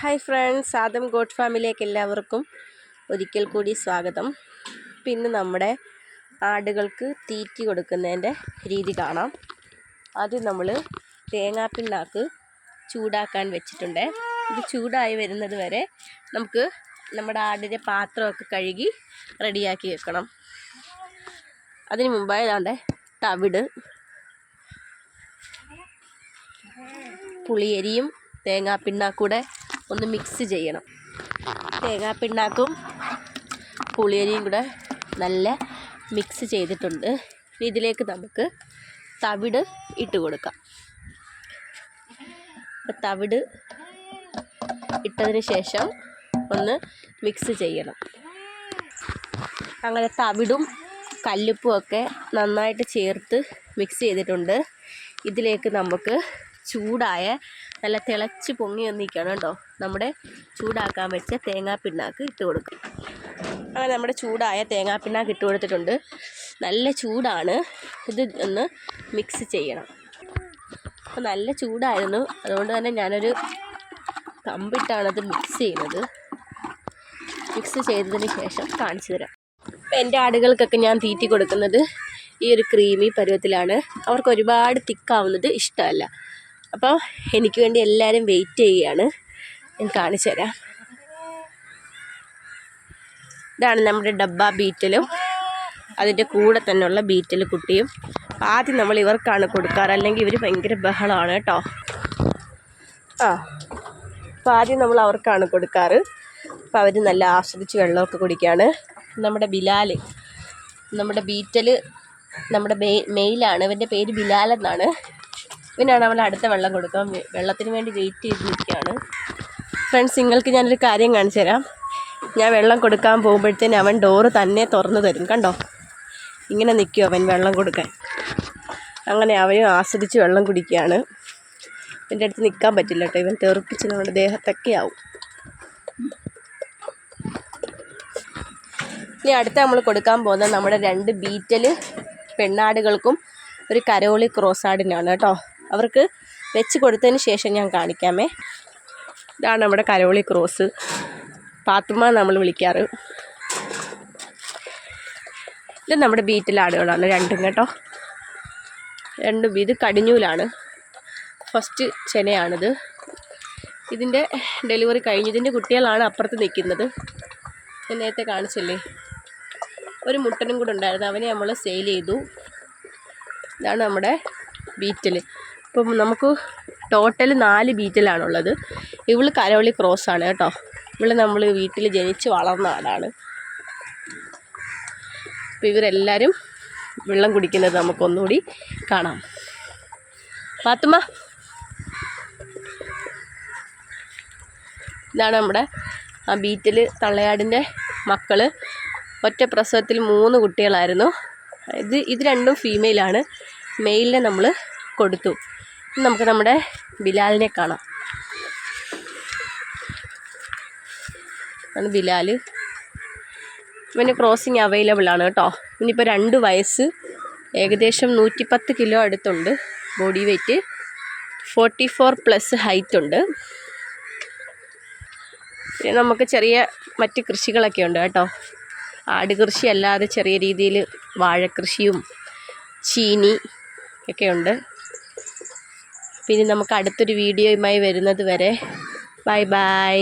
Hi friends, Adam God ഫാമിലേക്ക് എല്ലാവർക്കും ഒരിക്കൽ കൂടി സ്വാഗതം. പിന്നെ നമ്മുടെ ആടുകൾക്ക് തീറ്റ കൊടുക്കുന്നതിൻ്റെ രീതി കാണാം. ആദ്യം നമ്മൾ തേങ്ങാപ്പിണ്ണാക്ക് ചൂടാക്കാൻ വെച്ചിട്ടുണ്ട്. ഇത് ചൂടായി വരുന്നത് വരെ നമുക്ക് നമ്മുടെ ആടിൻ്റെ പാത്രമൊക്കെ കഴുകി റെഡിയാക്കി വെക്കണം. അതിന് മുമ്പായി ദാണ്ടെ തവിട്, പുളിയരിയും തേങ്ങാപ്പിണ്ണാക്കൂടെ ഒന്ന് മിക്സ് ചെയ്യണം. തേങ്ങാപ്പിണ്ണാക്കും പുളിയരിയും കൂടെ നല്ല മിക്സ് ചെയ്തിട്ടുണ്ട്. ഇതിലേക്ക് നമുക്ക് തവിട് ഇട്ട് കൊടുക്കാം. തവിട് ഇട്ടതിന് ശേഷം ഒന്ന് മിക്സ് ചെയ്യണം. അങ്ങനെ തവിടും കല്ലുപ്പും ഒക്കെ നന്നായിട്ട് ചേർത്ത് മിക്സ് ചെയ്തിട്ടുണ്ട്. ഇതിലേക്ക് നമുക്ക് ചൂടായ നല്ല തിളച്ച് പൊങ്ങി വന്നിരിക്കണം കേട്ടോ. നമ്മുടെ ചൂടാക്കാൻ വെച്ച തേങ്ങാപ്പിണ്ണാക്ക് ഇട്ട് കൊടുക്കും. അങ്ങനെ നമ്മുടെ ചൂടായ തേങ്ങാപ്പിണ്ണാക്ക് ഇട്ട് കൊടുത്തിട്ടുണ്ട്. നല്ല ചൂടാണ്. ഇത് ഒന്ന് മിക്സ് ചെയ്യണം. അപ്പോൾ നല്ല ചൂടായിരുന്നു, അതുകൊണ്ട് തന്നെ ഞാനൊരു കമ്പിട്ടാണത് മിക്സ് ചെയ്യുന്നത്. മിക്സ് ചെയ്തതിന് ശേഷം കാണിച്ചു തരാം. അപ്പോൾ എൻ്റെ ആടുകൾക്കൊക്കെ ഞാൻ തീറ്റി കൊടുക്കുന്നത് ഈ ഒരു ക്രീമി പരുവത്തിലാണ്. അവർക്ക് ഒരുപാട് തിക്കാവുന്നത് ഇഷ്ടമല്ല. അപ്പോൾ എനിക്ക് വേണ്ടി എല്ലാവരും വെയിറ്റ് ചെയ്യുകയാണ്. ഞാൻ കാണിച്ചു തരാം. ഇതാണ് നമ്മുടെ ഡബ്ബ ബീറ്റലും അതിൻ്റെ കൂടെ തന്നെയുള്ള ബീറ്റൽ കുട്ടിയും. ആദ്യം നമ്മൾ ഇവർക്കാണ് കൊടുക്കാറ്, അല്ലെങ്കിൽ ഇവർ ഭയങ്കര ബഹളമാണ് കേട്ടോ. അപ്പോൾ ആദ്യം നമ്മൾ അവർക്കാണ് കൊടുക്കാറ്. അപ്പോൾ അവർ നല്ല ആസ്വദിച്ച് വെള്ളമൊക്കെ കുടിക്കുകയാണ്. നമ്മുടെ ബിലാൽ, നമ്മുടെ ബീറ്റൽ നമ്മുടെ മെയിലാണ്. ഇവൻ്റെ പേര് ബിലാൽ എന്നാണ്. ഇവനാണ് നമ്മൾ അടുത്ത വെള്ളം കൊടുക്കാൻ വെള്ളത്തിന് വേണ്ടി വെയിറ്റ് ചെയ്ത് നിൽക്കുകയാണ്. ഫ്രണ്ട്സ്, നിങ്ങൾക്ക് ഞാനൊരു കാര്യം കാണിച്ചു തരാം. ഞാൻ വെള്ളം കൊടുക്കാൻ പോകുമ്പോഴത്തേന് അവൻ ഡോറ് തന്നെ തുറന്നു തരും. കണ്ടോ, ഇങ്ങനെ നിൽക്കും അവൻ വെള്ളം കൊടുക്കാൻ. അങ്ങനെ അവനും ആസ്വദിച്ച് വെള്ളം കുടിക്കുകയാണ്. എൻ്റെ അടുത്ത് നിൽക്കാൻ പറ്റില്ല കേട്ടോ, ഇവൻ തെറിപ്പിച്ച് നമ്മുടെ ദേഹത്തൊക്കെ ആവും. ഇനി അടുത്ത നമ്മൾ കൊടുക്കാൻ പോകുന്നത് നമ്മുടെ 2 ബീറ്റൽ പെണ്ണാടുകൾക്കും ഒരു കരോളി ക്രോസ് ആടിനാണ് കേട്ടോ. അവർക്ക് വെച്ച് കൊടുത്തതിന് ശേഷം ഞാൻ കാണിക്കാമേ. ഇതാണ് നമ്മുടെ കരോളി ക്രോസ്, പാത്തുമ്മ നമ്മൾ വിളിക്കാറ്. ഇത് നമ്മുടെ ബീറ്റൽ ആടുകളാണ് രണ്ടും കേട്ടോ. രണ്ടും ഇത് കടിഞ്ഞൂലാണ്. ഫസ്റ്റ് ചെനയാണിത്. ഇതിൻ്റെ ഡെലിവറി കഴിഞ്ഞു. ഇതിൻ്റെ കുട്ടികളാണ് അപ്പുറത്ത് നിൽക്കുന്നത്. ഞാൻ നേരത്തെ കാണിച്ചില്ലേ, ഒരു മുട്ടനും കൂടെ ഉണ്ടായിരുന്നു, അവനെ നമ്മൾ സെയിൽ ചെയ്തു. ഇതാണ് നമ്മുടെ ബീറ്റൽ. ഇപ്പം നമുക്ക് ടോട്ടൽ 4 ബീറ്റലാണുള്ളത്. ഇവള് കരോളി ക്രോസാണ് കേട്ടോ. ഇവള് നമ്മൾ വീട്ടിൽ ജനിച്ച് വളർന്ന ആടാണ്. അപ്പോൾ ഇവരെല്ലാവരും വെള്ളം കുടിക്കുന്നത് നമുക്കൊന്നുകൂടി കാണാം. പാത്തുമ്മ, ഇതാണ് നമ്മുടെ ആ ബീറ്റൽ തള്ളയാടിൻ്റെ മക്കൾ. ഒറ്റ പ്രസവത്തിൽ 3 കുട്ടികളായിരുന്നു. ഇത് രണ്ടും ഫീമെയിലാണ്. മെയിലിനെ നമ്മൾ കൊടുത്തു. നമുക്ക് നമ്മുടെ ബിലാലിനെ കാണാം. ആണ് ബിലാൽ. ഇവന് ക്രോസിങ് അവൈലബിൾ ആണ് കേട്ടോ. ഇവനിപ്പോൾ 2 വയസ്സ്, ഏകദേശം 110 കിലോ അടുത്തുണ്ട് ബോഡി വെയ്റ്റ്, 44+ ഹൈറ്റ് ഉണ്ട്. പിന്നെ നമുക്ക് ചെറിയ മറ്റ് കൃഷികളൊക്കെ ഉണ്ട് കേട്ടോ. ആട് കൃഷി അല്ലാതെ ചെറിയ രീതിയിൽ വാഴക്കൃഷിയും ചീനി ഒക്കെ ഉണ്ട്. പിന്നെ നമുക്ക് അടുത്തൊരു വീഡിയോയുമായി വരുന്നത് വരെ ബൈ ബൈ.